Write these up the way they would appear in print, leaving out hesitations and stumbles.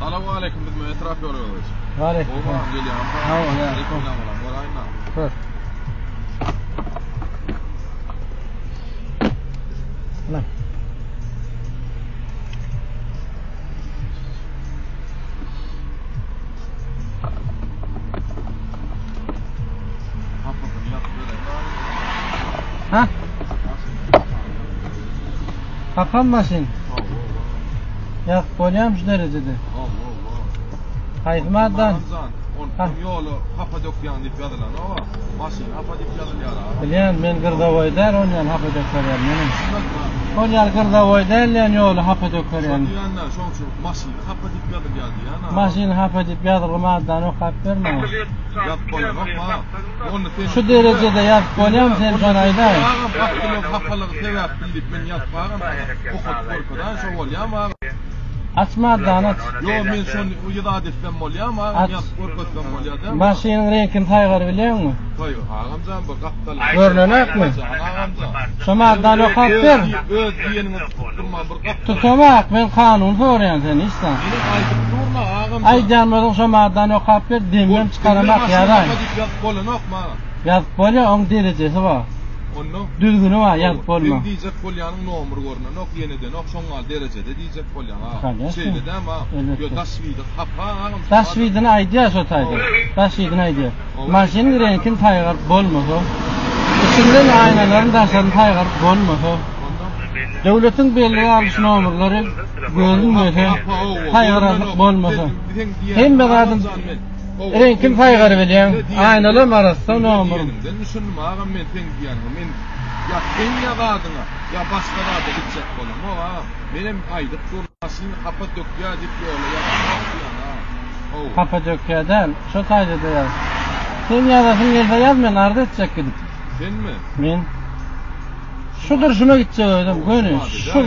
Assalamu alaikum bizim etraf yoruyoruz. Aleyküm. Oğlum geliyor. Aleyküm selam. Orayna. Dur. Lan. Ha? Kapanmasın. Ya kolyam şu derecede. Haytmadan. On yolu hapa döküyan dip yazılan o. Maşin hapa dip yazılan. Bilen men gırdavoylar onyan hapa döküyorlar menim. Onyan gırdavoylar lan yolu hapa döküyorlar. Diyenler şu maşin hapa dip yazılan yana. Maşin hapa dip yazılmadan o kap verme. Yap koyma ama. Şu derecede yap kolyam sen sanayda. Ağam hapalığı sevap bilip men yapmağım. Okut korkudan şu kolyam ağam. Açmadan aç. Yo men şonu uyuda defem molyam ağam yap korkutdan molyadım. Maşinin renkini taygır biliyor musun? Koy ağamcan bu kaptal. Görünek mi? Ağamcan. Şomadan o kap ver. Öz diyenini tutturma bir kaptal. Tutamak ben kanun soruyan sen istan. Benim ayıp durma ağamcan. Ay canmadın şomadan o kap ver demem çıkaramak yaray. Yazıp bolya on derecesi var. Onu Düzgünü var yazıp bolma. Diyecek polyanın nomuru görünen ok yeniden ok şongal derecede diyecek polyan ha. Şeyde de ama yo dasvidi hapa ağam. Dasvidin aydiya sotaydı. Dasvidin aydiya. Maşinin renkin taygır bolmasa. İçinden aynaların daşların taygır bolmasa. Devletin belli alış nomurları görünmese taygırlık bolmasa. Hem bir kadın renkin taygır bilen aynalım arasında nomur. Düşündüm ağam men ten diyanım men ya ben ya kadına ya başka da gidecek oğlum o ha. Benim aydık durmasın hapa döküya dip yola ya. Hapa döküyadan şu tayda yaz. Sen yazasın yerde yaz men arda edecek gidip. Sen mi? Men şudur şuna gidecek öyle gönül.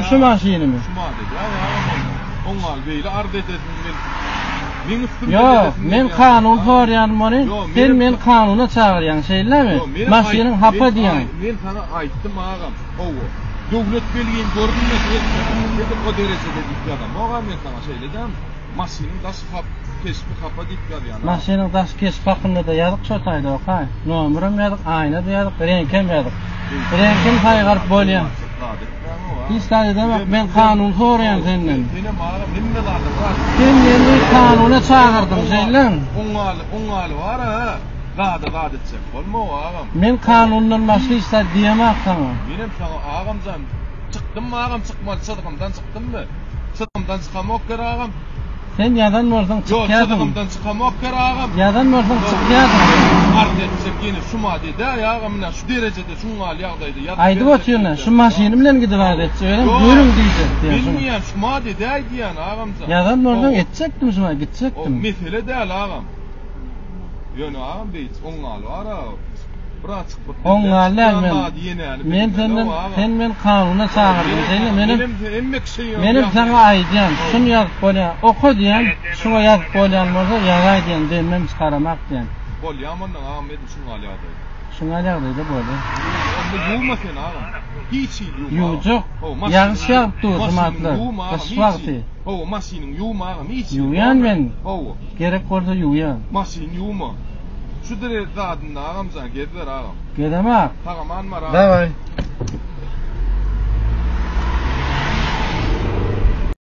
Şu maşini mi? Şu madde ya ağam. Ongal beyle arda ededin Yo, men kanun soruyan bunu, sen men kanuna çağıryan şeylermi? Maşinin hapa diyen. Men sana aytdım ağam. Owo. Devlet belgen görünmez o derecede dik adam. Oğa men sana söyledim. Maşinin daş hap kespi hapa dik yani. Maşinin daş kesip hakkında da yazık çotaydı o kay. Nomurum yazık, ayna da yazık, renkem yazık. Renkim kaygarıp bolyan. İstadi demek ben kanun soruyan senden. Benim ağam nimde vardı var. Sen beni kanuna çağırdım şeylen. Ongal var ha. Gada edecek. Olma o ağam. Men kanundan başka istedi diyemem sana. Benim sana ağamcan çıktım mı ağam çıkmadı sıdığımdan çıktım mı? Sıdığımdan çıkamak ker ağam. Sen yadan varsan çıkıyordun. Yok sıdığımdan çıkamak ker ağam. Yadan varsan çıkıyordun. Arda etsek yine şu madde ya ağam şu derecede şu hal yağdaydı. Aydı batıyorlar. Şu maşini bilen gidip arda etse öyle mi? Görün diyecek. Bilmiyorum şu madde de diyen ağamcan. Yadan oradan edecektim şuna gidecektim. O mesele değil ağam. Yönü ağam değil. Ongal var ağam. Ongal men sen men kanuna çağırdım seni benim sana aydiyan şunu yazıp bolya oku diyen şuna yazıp bolyan bolsa yaray diyen demem çıkaramak diyen bolyamanın ağam edin şunu alyadı şunu alyadıydı böyle onu yuğma sen ağam hiç yuğma yuğcuk yanlış yaptı uzmatlı kış vakti masinin yuğma ağam hiç yuğyan ben gerek olsa yuğyan masin yuğma şu derece adında ağam sana geldiler ağam gelemem tamam anmar ağam davay